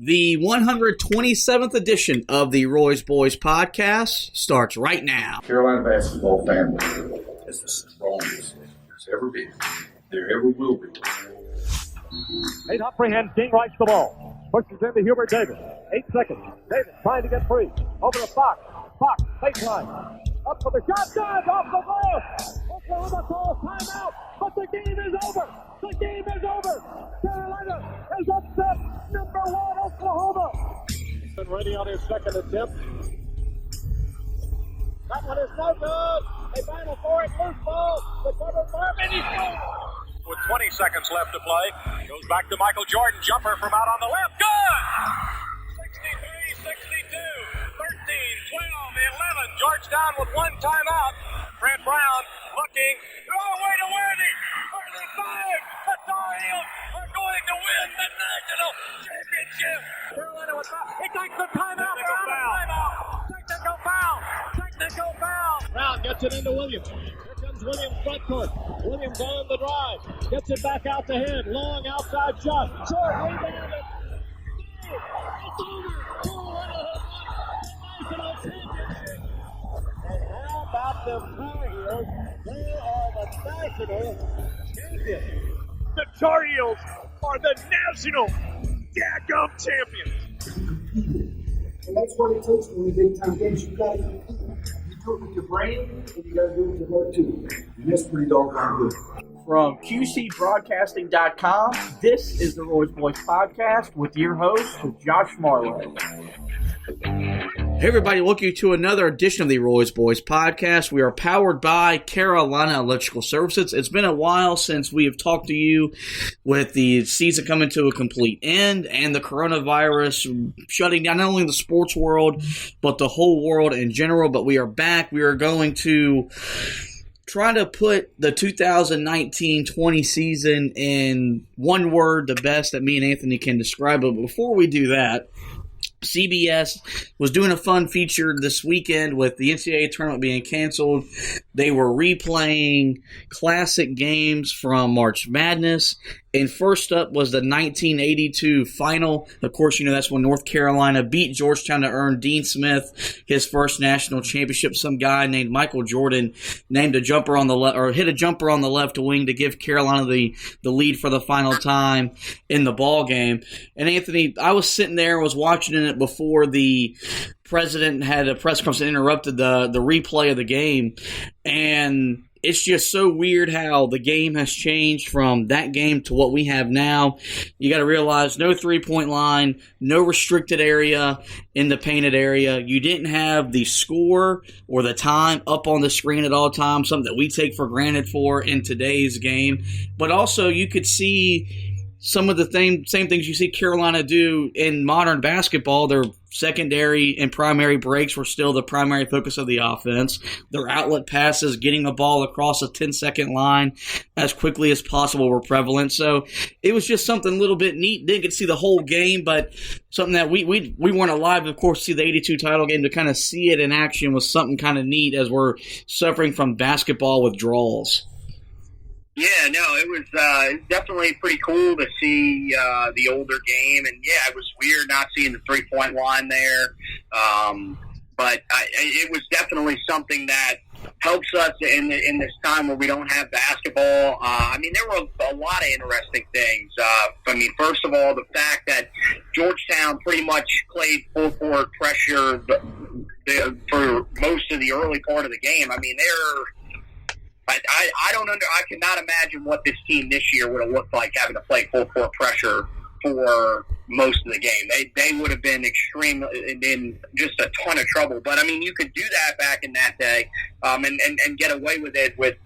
The 127th edition of the Roy's Boys podcast starts right now. Carolina basketball family is the strongest there's ever been. There ever will be. Nate Humphrey and King writes the ball. Pushes into Hubert Davis. 8 seconds. Davis trying to get free. Over to Fox. Fox, baseline. Up for the shot. Good. Off the ball. Oklahoma calls timeout. But the game is over. The game is over. Carolina has upset number 1 Oklahoma. Been ready on his second attempt. That one is no good. They battle for it. Loose ball. The cover for him. And he scores. With 20 seconds left to play. Goes back to Michael Jordan. Jumper from out on the left. Good! 63, 62, 13, 12, 11. Georgetown with one timeout. Brent Brown looking. Oh, way to Worthy. Worthy fired. The Tar Heels are going to win the national championship. Carolina with foul. He takes the timeout. Technical foul. Technical foul. Brown gets it into Williams. Williams front court. Williams on the drive. Gets it back out to him. Long outside shot. Short rebound. It's over. National championship. And how about the Tar Heels? They are the national champions. The Tar Heels are the national daggum champions. And that's what it takes when you big time games. You got to compete. You do it with your brain, and you got to do it with your heart too. And that's pretty doggone good. From QCBroadcasting.com, this is the Roy's Boys podcast with your host, Josh Marlowe. Hey everybody, welcome to another edition of the Roy's Boys podcast. We are powered by Carolina Electrical Services. It's been a while since we have talked to you with the season coming to a complete end and the coronavirus shutting down not only the sports world, but the whole world in general. But we are back. We are going to try to put the 2019-20 season in one word, the best that me and Anthony can describe it. But before we do that, CBS was doing a fun feature this weekend with the NCAA tournament being canceled. They were replaying classic games from March Madness. And first up was the 1982 final. Of course, you know that's when North Carolina beat Georgetown to earn Dean Smith his first national championship. Some guy named Michael Jordan named a jumper on the left, or hit a jumper on the left wing to give Carolina the lead for the final time in the ball game. And Anthony, I was sitting there and was watching it before the president had a press conference and interrupted the replay of the game. And it's just so weird how the game has changed from that game to what we have now. You got to realize no three-point line, no restricted area in the painted area. You didn't have the score or the time up on the screen at all times, something that we take for granted for in today's game. But also you could see some of the same things you see Carolina do in modern basketball. Their secondary and primary breaks were still the primary focus of the offense. Their outlet passes, getting the ball across a 10-second line as quickly as possible were prevalent. So it was just something a little bit neat. Didn't get to see the whole game, but something that we weren't alive, of course, to see the 82 title game. To kind of see it in action was something kind of neat as we're suffering from basketball withdrawals. Yeah, no, it was definitely pretty cool to see the older game, and yeah, it was weird not seeing the three-point line there, but it was definitely something that helps us in this time where we don't have basketball. I mean, there were a lot of interesting things. I mean, first of all, the fact that Georgetown pretty much played full-court pressure for most of the early part of the game. I mean, I cannot imagine what this team this year would have looked like having to play full court pressure for most of the game. They would have been in just a ton of trouble. But I mean, you could do that back in that day, and get away with it with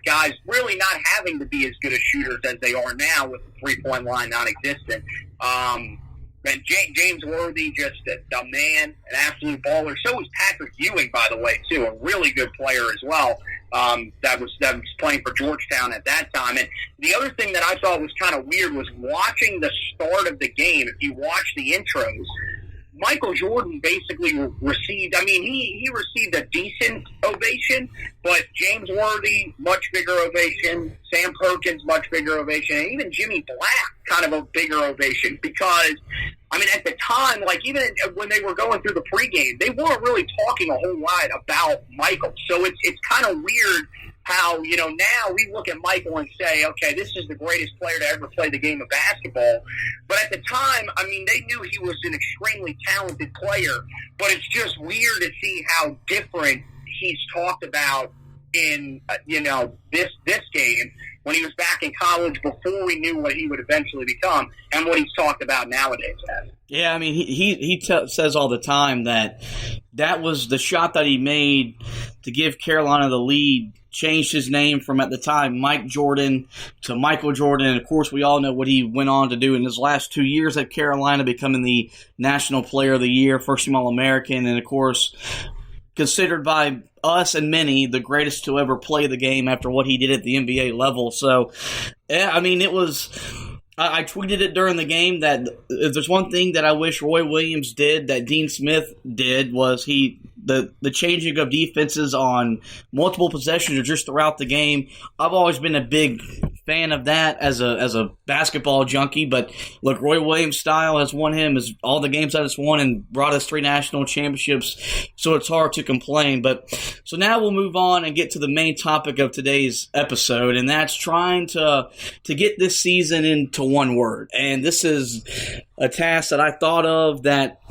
guys really not having to be as good as shooters as they are now with the 3-point line non-existent. And James Worthy, just a man, an absolute baller. So was Patrick Ewing, by the way, too, a really good player as well. That was playing for Georgetown at that time. And the other thing that I thought was kind of weird was watching the start of the game. If you watch the intros, Michael Jordan basically received, I mean, he received a decent ovation, but James Worthy, much bigger ovation, Sam Perkins, much bigger ovation, and even Jimmy Black, kind of a bigger ovation, because, I mean, at the time, like even when they were going through the pregame, they weren't really talking a whole lot about Michael. So it's kind of weird how, now we look at Michael and say, okay, this is the greatest player to ever play the game of basketball. But at the time, I mean, they knew he was an extremely talented player, but it's just weird to see how different he's talked about in, this game when he was back in college before we knew what he would eventually become and what he's talked about nowadays. Yeah, I mean, he says all the time that was the shot that he made to give Carolina the lead, changed his name from, at the time, Mike Jordan to Michael Jordan. And, of course, we all know what he went on to do in his last 2 years at Carolina, becoming the National Player of the Year, first-team All-American, and, of course, considered by us and many the greatest to ever play the game after what he did at the NBA level. So, yeah, I mean, it was – I tweeted it during the game that if there's one thing that I wish Roy Williams did that Dean Smith did was the changing of defenses on multiple possessions or just throughout the game. I've always been a big fan of that as a basketball junkie, but look, Roy Williams' style has won him as all the games that it's won and brought us 3 national championships, so it's hard to complain. But so now we'll move on and get to the main topic of today's episode, and that's trying to get this season into one word. And this is a task that I thought of that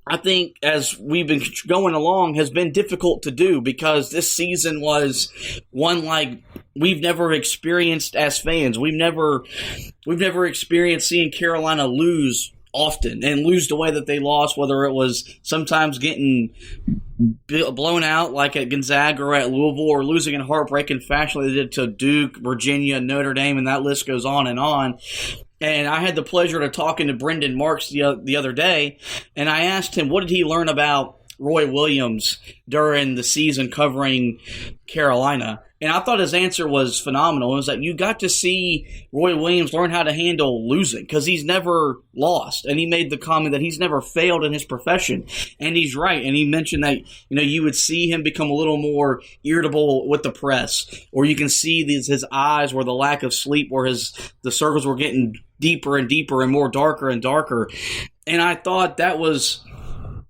I think as we've been going along has been difficult to do because this season was one like we've never experienced as fans. We've never experienced seeing Carolina lose often and lose the way that they lost, whether it was sometimes getting blown out like at Gonzaga or at Louisville or losing in heartbreaking fashion like they did to Duke, Virginia, Notre Dame, and that list goes on and on. And I had the pleasure of talking to Brendan Marks the other day, and I asked him what did he learn about Roy Williams during the season covering Carolina. And I thought his answer was phenomenal. It was that you got to see Roy Williams learn how to handle losing because he's never lost. And he made the comment that he's never failed in his profession. And he's right. And he mentioned that, you would see him become a little more irritable with the press. Or you can see his eyes where the lack of sleep, where the circles were getting deeper and deeper and more darker and darker. And I thought that was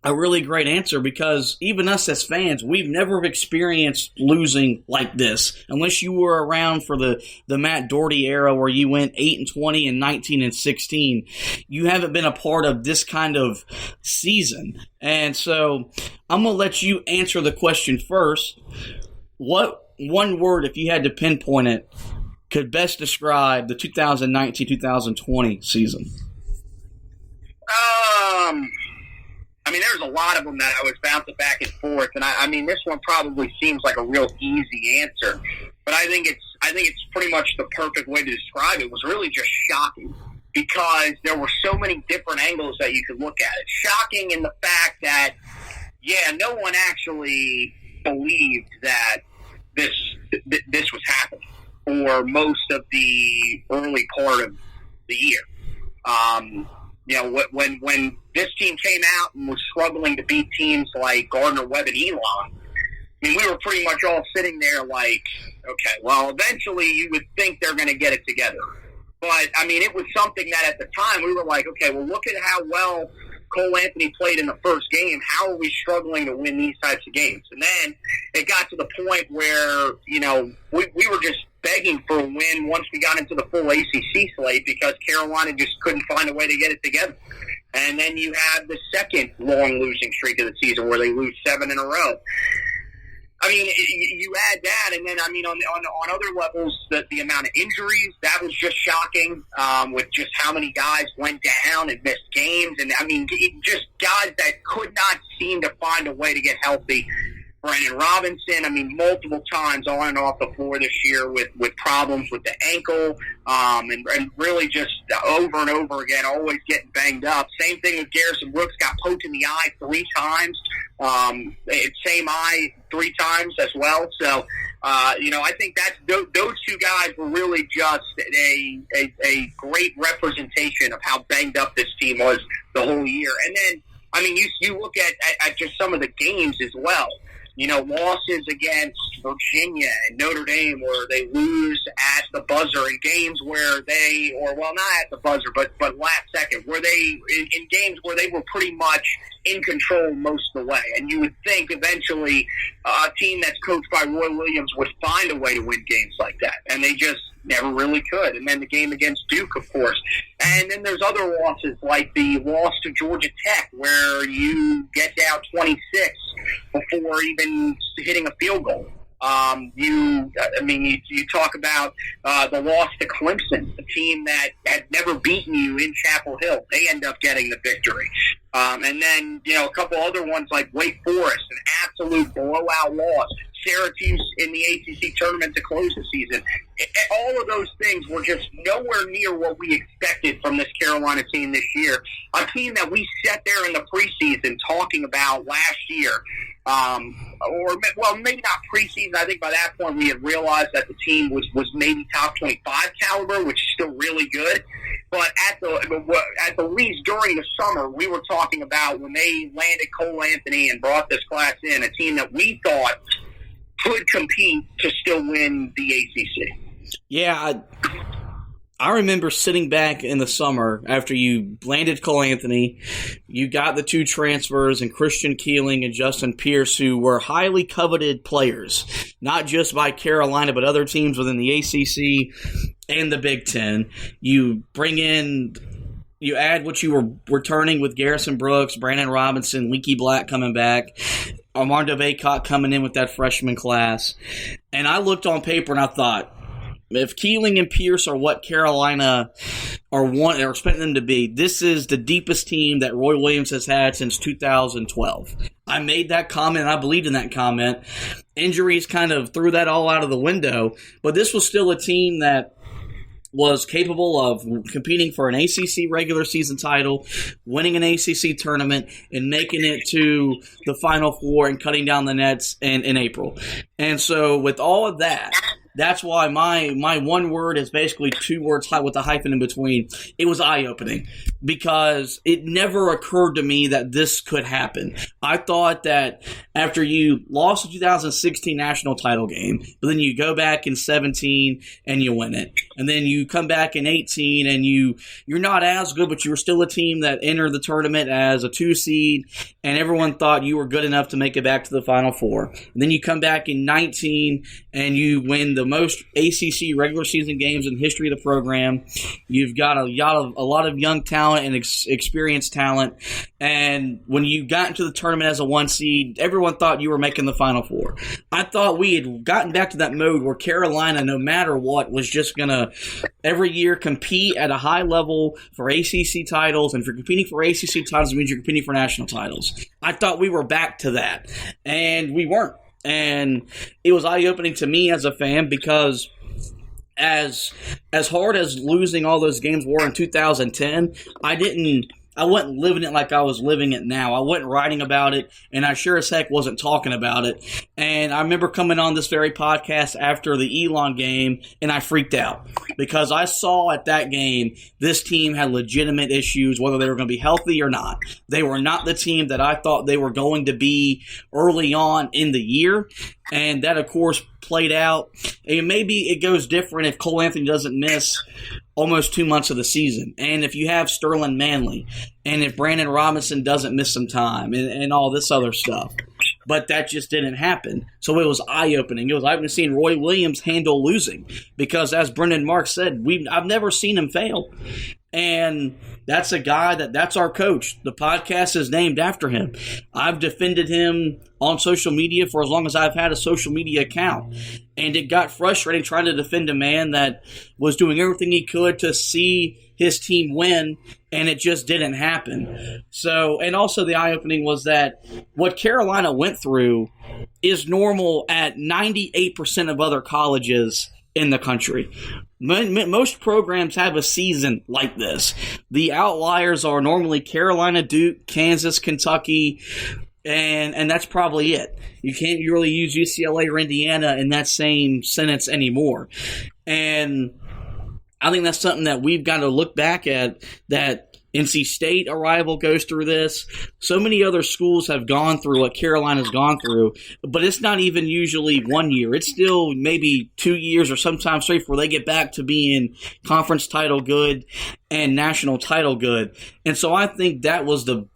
a really great answer because even us as fans, we've never experienced losing like this unless you were around for the Matt Doherty era where you went 8-20 and 19-16. You haven't been a part of this kind of season. And so I'm going to let you answer the question first. What one word, if you had to pinpoint it, could best describe the 2019-2020 season? I mean, there's a lot of them that I was bouncing back and forth, and I mean, this one probably seems like a real easy answer, but I think it's pretty much the perfect way to describe it. It was really just shocking because there were so many different angles that you could look at it. Shocking in the fact that, no one actually believed that this was happening for most of the early part of the year. When this team came out and was struggling to beat teams like Gardner-Webb and Elon, I mean, we were pretty much all sitting there like, okay, well, eventually you would think they're going to get it together. But, I mean, it was something that at the time we were like, okay, well, look at how well Cole Anthony played in the first game. How are we struggling to win these types of games? And then it got to the point where, we were just begging for a win once we got into the full ACC slate because Carolina just couldn't find a way to get it together. And then you have the second long losing streak of the season where they lose 7 in a row. I mean, you add that, and then, I mean, on other levels, the amount of injuries, that was just shocking with just how many guys went down and missed games. And, I mean, just guys that could not seem to find a way to get healthy. Brandon Robinson, I mean, multiple times on and off the floor this year with problems with the ankle and really just over and over again, always getting banged up. Same thing with Garrison Brooks, got poked in the eye 3 times. Same eye 3 times as well. So, I think those 2 guys were really just a great representation of how banged up this team was the whole year. And then, I mean, you look at just some of the games as well. losses against Virginia and Notre Dame where they lose at the buzzer in games where not at the buzzer, but last second, where they, in games where they were pretty much in control most of the way. And you would think eventually a team that's coached by Roy Williams would find a way to win games like that. And they just never really could. And then the game against Duke, of course. And then there's other losses like the loss to Georgia Tech where you get down 26 before even hitting a field goal. You talk about the loss to Clemson, a team that had never beaten you in Chapel Hill. They end up getting the victory. And then, a couple other ones like Wake Forest, an absolute blowout loss. Syracuse in the ACC tournament to close the season. All of those things were just nowhere near what we expected from this Carolina team this year. A team that we sat there in the preseason talking about last year. Maybe not preseason. I think by that point we had realized that the team was maybe top 25 caliber, which is still really good. But at the least during the summer, we were talking about when they landed Cole Anthony and brought this class in, a team that we thought could compete to still win the ACC. Yeah, I remember sitting back in the summer after you landed Cole Anthony, you got the two transfers and Christian Keeling and Justin Pierce, who were highly coveted players, not just by Carolina, but other teams within the ACC and the Big Ten. You add what you were returning with Garrison Brooks, Brandon Robinson, Leaky Black coming back, Armando Bacot coming in with that freshman class. And I looked on paper and I thought, if Keeling and Pierce are what Carolina are expecting them to be, this is the deepest team that Roy Williams has had since 2012. I made that comment, and I believed in that comment. Injuries kind of threw that all out of the window, but this was still a team that was capable of competing for an ACC regular season title, winning an ACC tournament, and making it to the Final Four and cutting down the nets in April. And so with all of that, that's why my one word is basically two words with a hyphen in between. It was eye-opening because it never occurred to me that this could happen. I thought that after you lost the 2016 national title game, but then you go back in 17 and you win it. And then you come back in 18 and you're not as good, but you were still a team that entered the tournament as a 2 seed, and everyone thought you were good enough to make it back to the Final Four. And then you come back in 19 and you win the most ACC regular season games in the history of the program. You've got a lot of young talent and experienced talent. And when you got into the tournament as a 1 seed, everyone thought you were making the Final Four. I thought we had gotten back to that mode where Carolina, no matter what, was just going to every year compete at a high level for ACC titles. And if you're competing for ACC titles, it means you're competing for national titles. I thought we were back to that. And we weren't. And it was eye-opening to me as a fan because as hard as losing all those games were in 2010, I wasn't living it like I was living it now. I wasn't writing about it, and I sure as heck wasn't talking about it. And I remember coming on this very podcast after the Elon game, and I freaked out because I saw at that game this team had legitimate issues, whether they were going to be healthy or not. They were not the team that I thought they were going to be early on in the year, and that, of course, played out. And maybe it goes different if Cole Anthony doesn't miss almost 2 months of the season, and if you have Sterling Manley, and if Brandon Robinson doesn't miss some time, and all this other stuff. But that just didn't happen. So it was eye-opening. It was eye-opening seeing Roy Williams handle losing because, as Brendan Marks said, I've never seen him fail. And that's a guy that's our coach. The podcast is named after him. I've defended him on social media for as long as I've had a social media account. And it got frustrating trying to defend a man that was doing everything he could to see his team win, and it just didn't happen. So, and also the eye-opening was that what Carolina went through is normal at 98% of other colleges in the country. Most programs have a season like this. The outliers are normally Carolina, Duke, Kansas, Kentucky, and that's probably it. You can't really use UCLA or Indiana in that same sentence anymore. And I think that's something that we've got to look back at, that NC State, a rival, goes through this. So many other schools have gone through what Carolina's gone through, but it's not even usually 1 year. It's still maybe 2 years or sometimes 3 before they get back to being conference title good and national title good. And so I think that was the